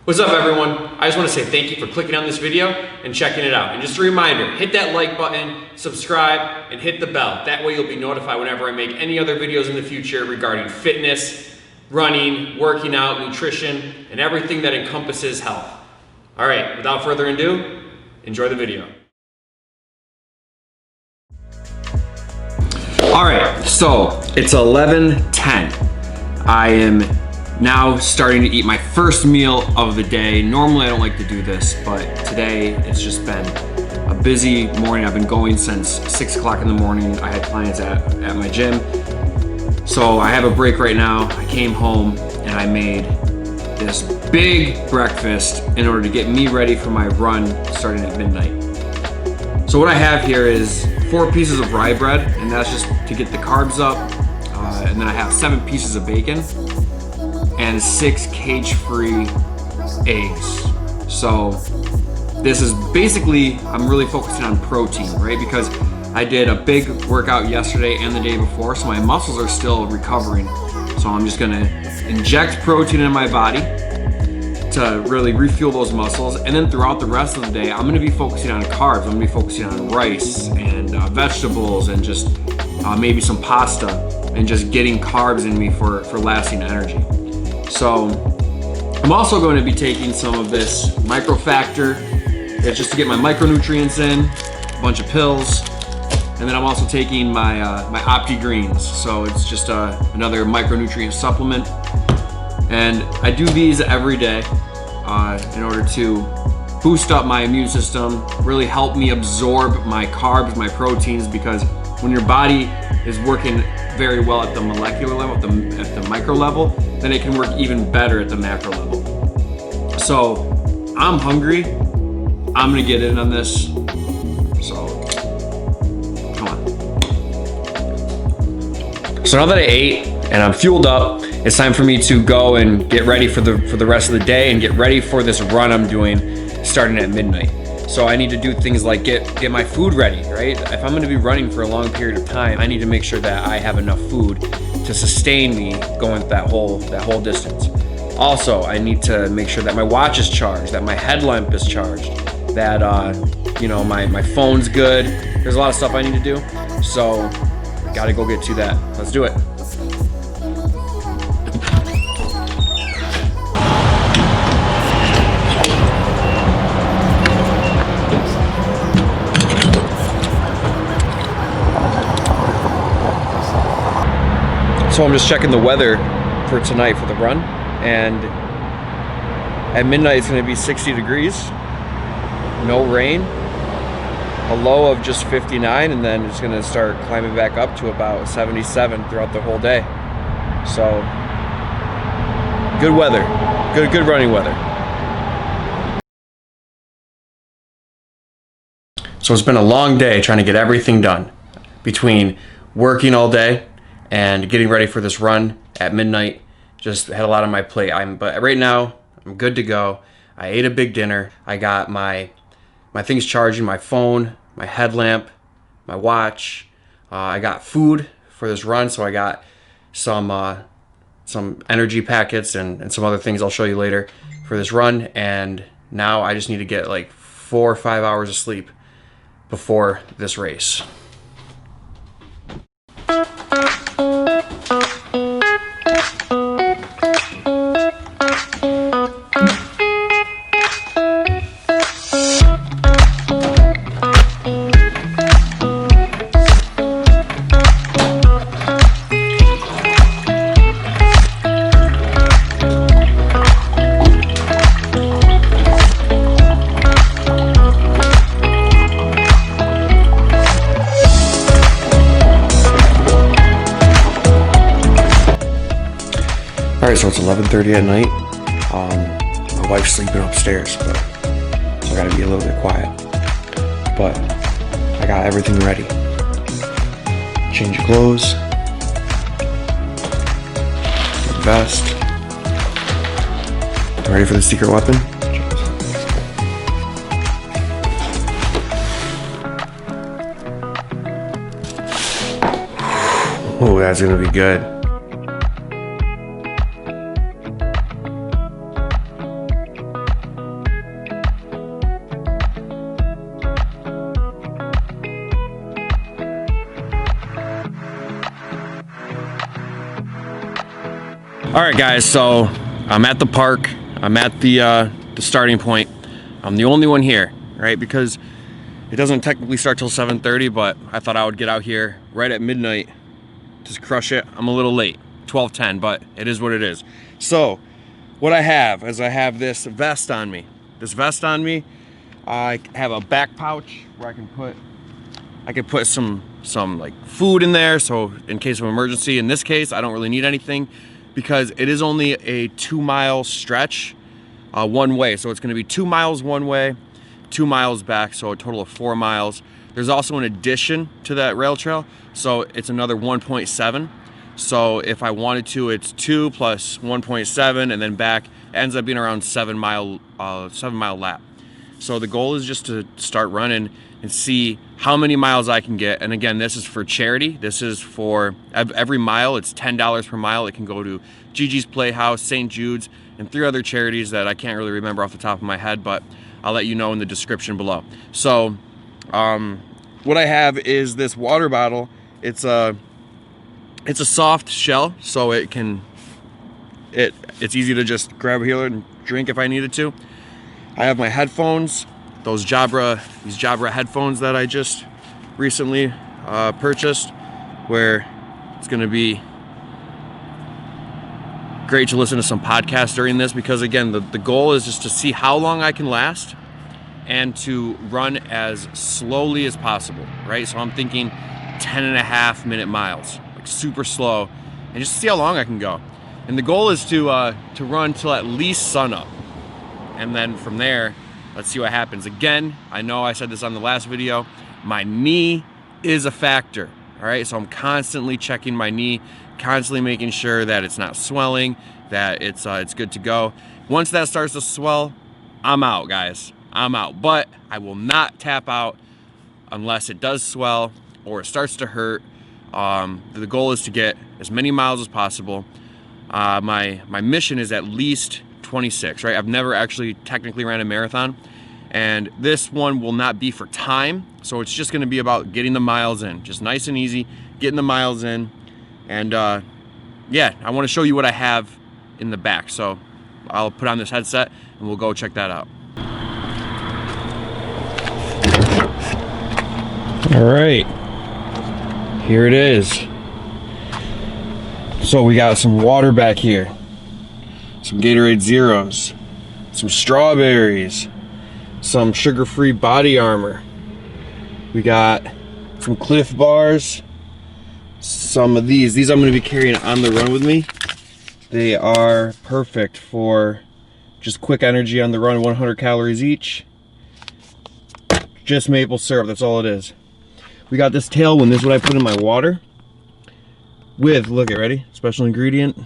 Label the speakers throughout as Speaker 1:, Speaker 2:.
Speaker 1: What's up everyone? I just want to say thank you for clicking on this video and checking it out. And just a reminder, hit that like button, subscribe, and hit the bell. That way you'll be notified whenever I make any other videos in the future regarding fitness, running, working out, nutrition, and everything that encompasses health. All right, without further ado, enjoy the video. All right, so it's 11:10. I am now starting to eat my first meal of the day. Normally I don't like to do this, but today it's just been a busy morning. I've been going since 6 o'clock in the morning. I had clients at my gym. So I have a break right now. I came home and I made this big breakfast in order to get me ready for my run starting at midnight. So what I have here is 4 pieces of rye bread, and that's just to get the carbs up. And then I have 7 pieces of bacon and 6 cage-free eggs. So this is basically, I'm really focusing on protein, right? Because I did a big workout yesterday and the day before, so my muscles are still recovering. So I'm just gonna inject protein in my body to really refuel those muscles. And then throughout the rest of the day, I'm gonna be focusing on carbs. I'm gonna be focusing on rice and vegetables and just maybe some pasta and just getting carbs in me for lasting energy. So I'm also going to be taking some of this microfactor. It's just to get my micronutrients in, a bunch of pills. And then I'm also taking my Opti Greens. So it's just another micronutrient supplement. And I do these every day in order to boost up my immune system, really help me absorb my carbs, my proteins, because when your body is working very well at the molecular level, at the micro level, then it can work even better at the macro level. So I'm hungry. I'm gonna get in on this. So come on. So now that I ate and I'm fueled up, it's time for me to go and get ready for the rest of the day and get ready for this run I'm doing starting at midnight. So I need to do things like get my food ready, right? If I'm gonna be running for a long period of time, I need to make sure that I have enough food to sustain me going that whole distance. Also, I need to make sure that my watch is charged, that my headlamp is charged, that my phone's good. There's a lot of stuff I need to do. So gotta go get to that. Let's do it. So I'm just checking the weather for tonight for the run, and at midnight it's going to be 60 degrees, no rain, a low of just 59, and then it's going to start climbing back up to about 77 throughout the whole day. So good weather, good running weather. So it's been a long day trying to get everything done between working all day and getting ready for this run at midnight. Just had a lot on my plate. But right now I'm good to go. I ate a big dinner. I got my things charging, my phone, my headlamp, my watch. I got food for this run, so I got some energy packets and some other things I'll show you later for this run. And now I just need to get like 4 or 5 hours of sleep before this race. Alright, so it's 11:30 at night. My wife's sleeping upstairs, but so I gotta be a little bit quiet. But I got everything ready. Change of clothes, vest. Ready for the secret weapon? Oh, that's gonna be good. All right, guys, so I'm at the park. I'm at the starting point. I'm the only one here, right? Because it doesn't technically start till 7:30, but I thought I would get out here right at midnight, just crush it. I'm a little late, 12:10, but it is what it is. So what I have is I have this vest on me. This vest on me, I have a back pouch where I can put some like food in there, so in case of emergency. In this case, I don't really need anything because it is only a 2-mile stretch one way. So it's gonna be 2 miles one way, 2 miles back, so a total of 4 miles. There's also an addition to that rail trail, so it's another 1.7. So if I wanted to, it's 2 plus 1.7 and then back. It ends up being around 7 mile lap. So the goal is just to start running and see how many miles I can get. And again, this is for charity. This is for every mile. It's $10 per mile. It can go to GiGi's Playhouse, St. Jude's, and 3 other charities that I can't really remember off the top of my head, but I'll let you know in the description below. So what I have is this water bottle. It's a soft shell, so it's easy to just grab here and drink if I needed to. I have my headphones, these Jabra headphones that I just recently purchased, where it's gonna be great to listen to some podcasts during this, because again, the goal is just to see how long I can last and to run as slowly as possible, right? So I'm thinking 10.5-minute miles, like super slow, and just see how long I can go. And the goal is to run till at least sunup. And then from there, let's see what happens. Again, I know I said this on the last video, my knee is a factor, all right? So I'm constantly checking my knee, constantly making sure that it's not swelling, that it's good to go. Once that starts to swell, I'm out, guys. I'm out. But I will not tap out unless it does swell or it starts to hurt. The goal is to get as many miles as possible. My mission is at least 26, right? I've never actually technically ran a marathon, and this one will not be for time, so it's just going to be about getting the miles in, just nice and easy, getting the miles in. And yeah, I want to show you what I have in the back, so I'll put on this headset and we'll go check that out. All right, here it is. So we got some water back here, some Gatorade Zeros, some strawberries, some sugar-free body armor. We got some Cliff Bars, some of these. These I'm going to be carrying on the run with me. They are perfect for just quick energy on the run, 100 calories each. Just maple syrup, that's all it is. We got this Tailwind. This is what I put in my water with, look at, ready? Special ingredient.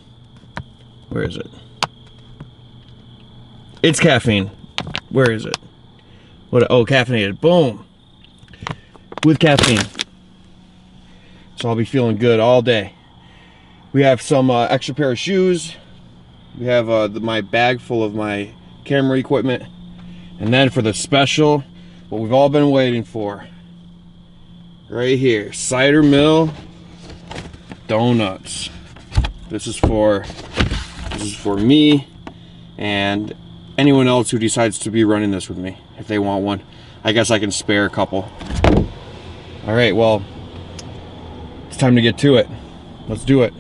Speaker 1: Where is it? It's caffeine. Where is it? What? Oh, caffeinated. Boom. With caffeine. So I'll be feeling good all day. We have some extra pair of shoes. We have my bag full of my camera equipment. And then for the special, what we've all been waiting for, right here, Cider Mill donuts. This is for me and anyone else who decides to be running this with me. If they want one, I guess I can spare a couple. All right, well, it's time to get to it. Let's do it.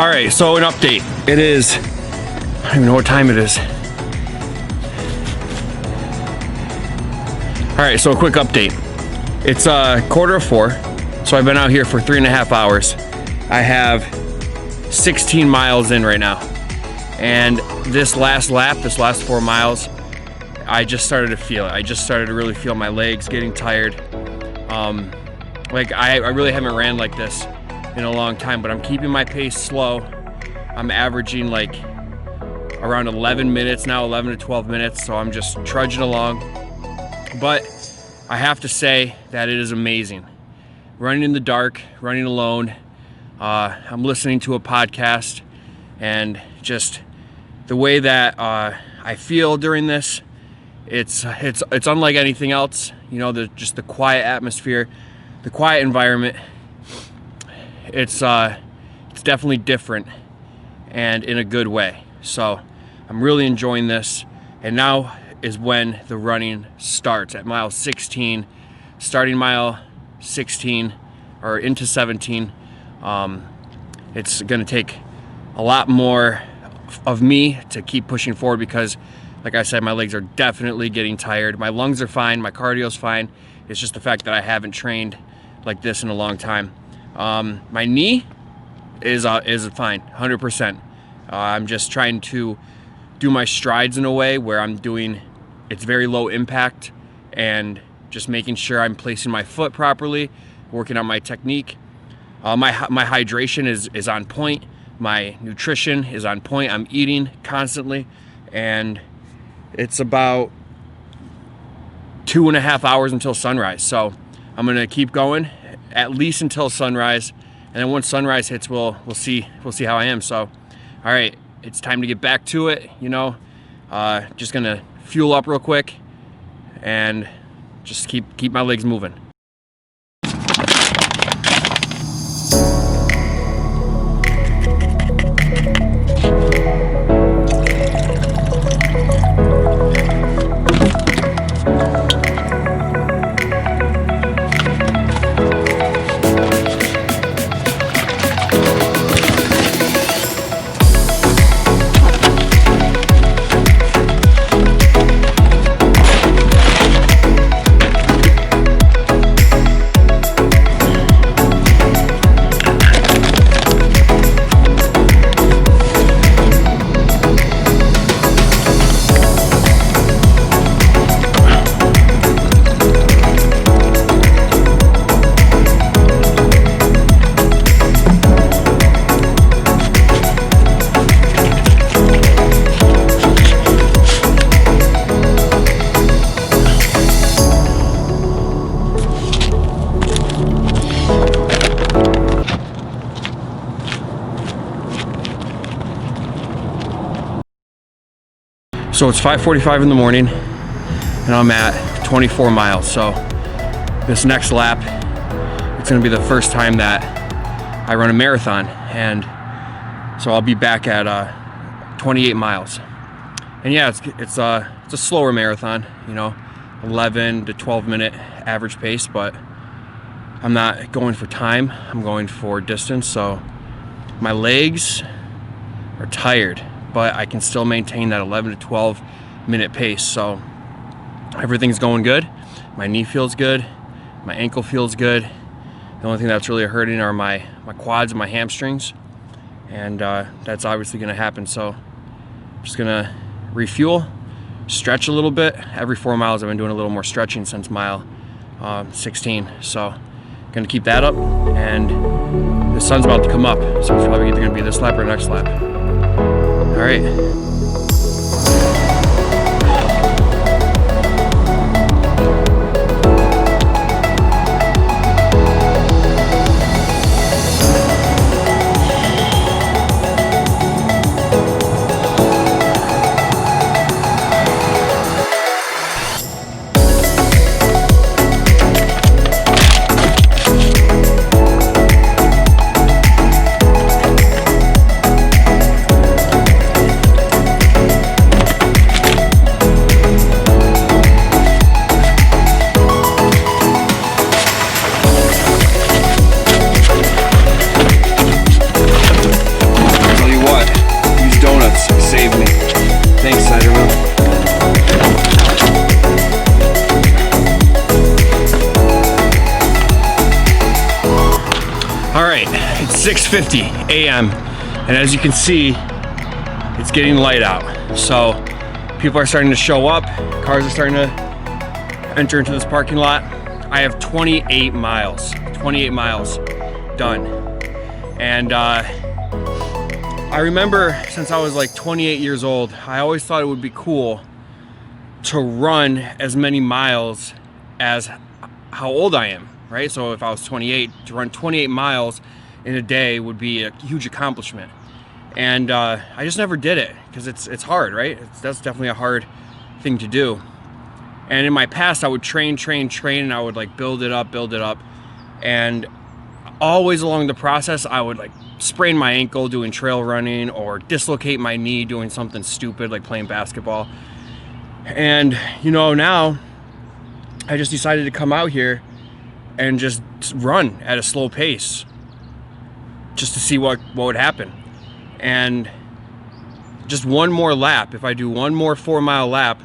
Speaker 1: All right, so an update. It is, I don't even know what time it is. All right, so a quick update. It's 4:15, so I've been out here for 3.5 hours. I have 16 miles in right now. And this last lap, this last 4 miles, I just started to feel it. I just started to really feel my legs getting tired. Like I really haven't ran like this in a long time, but I'm keeping my pace slow. I'm averaging like around 11 minutes now, 11 to 12 minutes, so I'm just trudging along. But I have to say that it is amazing. Running in the dark, running alone. I'm listening to a podcast, and just the way that I feel during this, it's unlike anything else. You know, just the quiet atmosphere, the quiet environment. It's definitely different, and in a good way. So I'm really enjoying this, and now is when the running starts at mile 16, starting mile 16 or into 17. It's gonna take a lot more of me to keep pushing forward because, like I said, my legs are definitely getting tired. My lungs are fine, my cardio's fine. It's just the fact that I haven't trained like this in a long time. My knee is fine, 100%. I'm just trying to do my strides in a way where it's very low impact, and just making sure I'm placing my foot properly, working on my technique. My hydration is on point. My nutrition is on point. I'm eating constantly, and it's about 2.5 hours until sunrise. So I'm gonna keep going at least until sunrise, and then once sunrise hits, we'll see how I am. So, all right, it's time to get back to it. You know, just gonna fuel up real quick and just keep my legs moving. So it's 5:45 in the morning, and I'm at 24 miles. So this next lap, it's gonna be the first time that I run a marathon, and so I'll be back at 28 miles. And yeah, it's a slower marathon, you know, 11 to 12 minute average pace, but I'm not going for time, I'm going for distance. So my legs are tired, but I can still maintain that 11 to 12 minute pace. So everything's going good. My knee feels good. My ankle feels good. The only thing that's really hurting are my quads and my hamstrings. And that's obviously gonna happen. So I'm just gonna refuel, stretch a little bit. Every 4 miles I've been doing a little more stretching since mile 16. So gonna keep that up, and the sun's about to come up. So it's probably either gonna be this lap or next lap. All right. All right, it's 6:50 a.m. and as you can see, it's getting light out. So people are starting to show up, cars are starting to enter into this parking lot. I have 28 miles done. And I remember since I was like 28 years old, I always thought it would be cool to run as many miles as how old I am, right? So if I was 28, to run 28 miles in a day would be a huge accomplishment. And I just never did it because it's hard, right? That's definitely a hard thing to do. And in my past, I would train, and I would like build it up. And always along the process, I would like sprain my ankle doing trail running or dislocate my knee doing something stupid like playing basketball. And you know, now I just decided to come out here and just run at a slow pace just to see what would happen. And just one more lap, if I do one more 4-mile lap,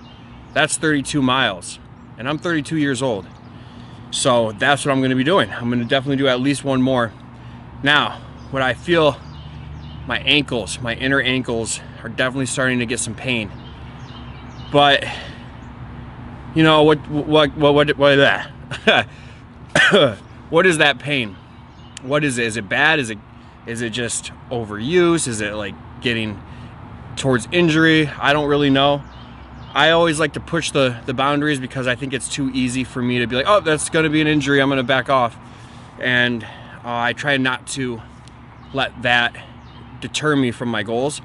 Speaker 1: that's 32 miles. And I'm 32 years old. So that's what I'm gonna be doing. I'm gonna definitely do at least one more. Now, what I feel, my ankles, my inner ankles are definitely starting to get some pain. But you know what that? What is that pain? What is it? Is it bad? Is it just overuse? Is it like getting towards injury? I don't really know. I always like to push the boundaries because I think it's too easy for me to be like, oh, that's gonna be an injury, I'm gonna back off. And I try not to let that deter me from my goals,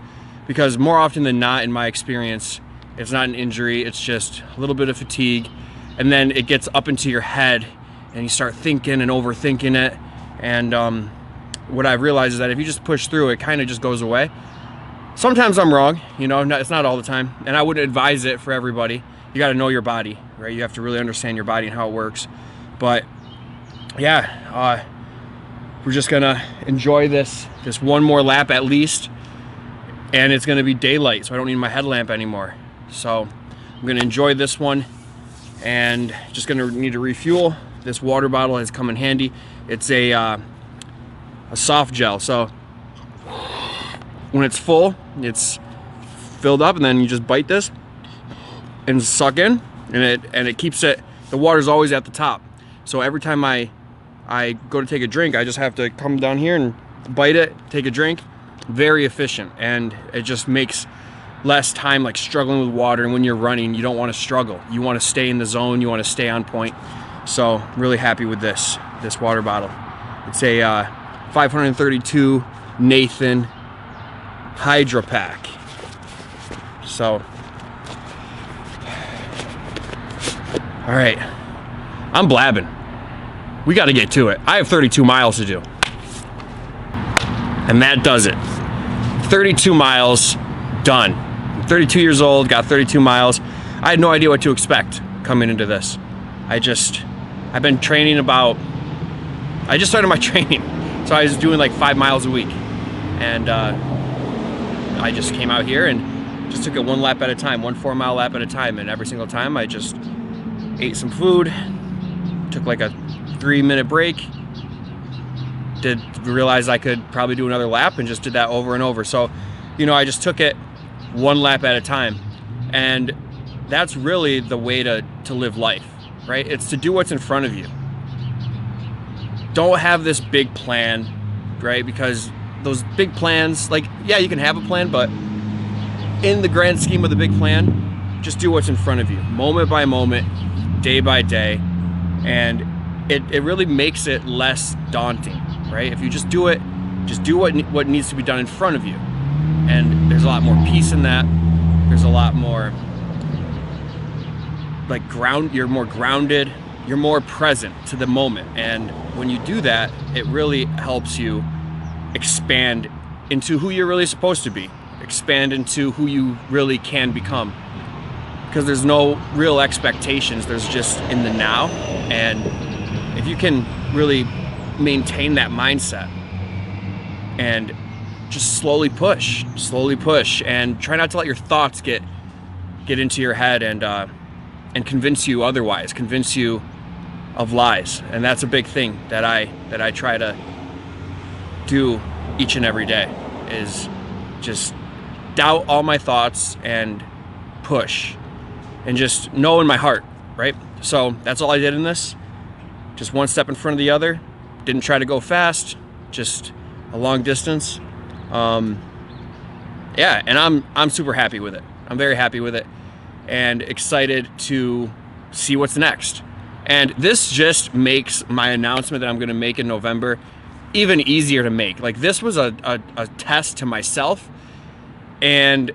Speaker 1: because more often than not, in my experience, it's not an injury, it's just a little bit of fatigue. And then it gets up into your head and you start thinking and overthinking it. And what I've realized is that if you just push through, it kind of just goes away. Sometimes I'm wrong, you know, it's not all the time. And I wouldn't advise it for everybody. You got to know your body, right? You have to really understand your body and how it works. But yeah, we're just gonna enjoy this one more lap at least. And it's gonna be daylight, so I don't need my headlamp anymore. So I'm gonna enjoy this one and just gonna need to refuel. This water bottle has come in handy. It's a soft gel, so when it's full, it's filled up, and then you just bite this and suck in, and it keeps it. The water's always at the top, so every time I go to take a drink, I just have to come down here and bite it, take a drink. Very efficient, and it just makes less time like struggling with water. And when you're running, you don't want to struggle. You want to stay in the zone. You want to stay on point. So really happy with this water bottle. It's a 532 Nathan Hydra Pack. So, all right, I'm blabbing. We got to get to it. I have 32 miles to do. And that does it. 32 miles, done. I'm 32 years old, got 32 miles. I had no idea what to expect coming into this. I've been training I just started my training. So I was doing like 5 miles a week. And I just came out here and just took it one lap at a time, one 4-mile lap at a time. And every single time I just ate some food, took like a 3-minute break, did realize I could probably do another lap, and just did that over and over. So, you know, I just took it one lap at a time. And that's really the way to live life, right? It's to do what's in front of you. Don't have this big plan, right? Because those big plans, like, yeah, you can have a plan, but in the grand scheme of the big plan, just do what's in front of you, moment by moment, day by day. And it really makes it less daunting, right? If you just do it, just do what needs to be done in front of you. And there's a lot more peace in that. There's a lot more like you're more grounded, you're more present to the moment. And when you do that, it really helps you expand into who you're really supposed to be, expand into who you really can become. Because there's no real expectations, there's just in the now. And if you can really maintain that mindset and just slowly push, and try not to let your thoughts get into your head and convince you otherwise, convince you of lies. And that's a big thing that I try to do each and every day is just doubt all my thoughts and push and just know in my heart, right? So that's all I did in this. Just one step in front of the other. Didn't try to go fast, just a long distance. Yeah, and I'm super happy with it. I'm very happy with it and excited to see what's next. And this just makes my announcement that I'm gonna make in November even easier to make. Like, this was a test to myself, and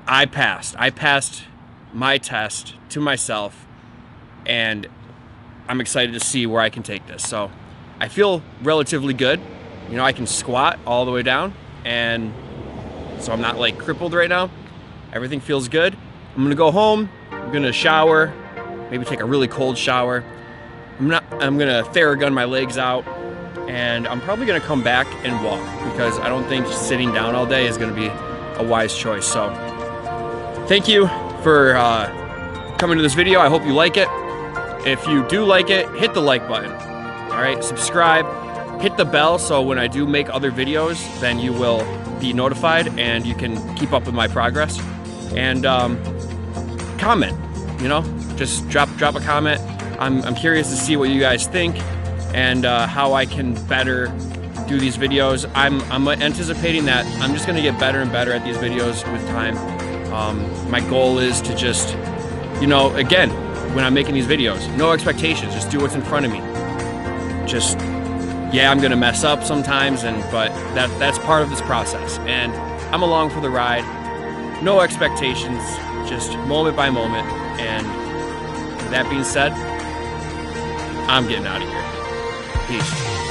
Speaker 1: I passed. I passed my test to myself, and I'm excited to see where I can take this. So I feel relatively good. You know, I can squat all the way down, and so I'm not like crippled right now. Everything feels good. I'm gonna go home, I'm gonna shower, maybe take a really cold shower. I'm gonna Theragun my legs out, and I'm probably gonna come back and walk because I don't think sitting down all day is gonna be a wise choice. So thank you for coming to this video. I hope you like it. If you do like it, hit the like button. All right, subscribe, hit the bell so when I do make other videos, then you will be notified and you can keep up with my progress. And comment, you know, just drop a comment. I'm curious to see what you guys think and how I can better do these videos. I'm anticipating that I'm just gonna get better and better at these videos with time. My goal is to just, you know, again, when I'm making these videos, no expectations, just do what's in front of me. Just, yeah, I'm gonna mess up sometimes, but that's part of this process, and I'm along for the ride. No expectations, just moment by moment. And with that being said, I'm getting out of here. Peace.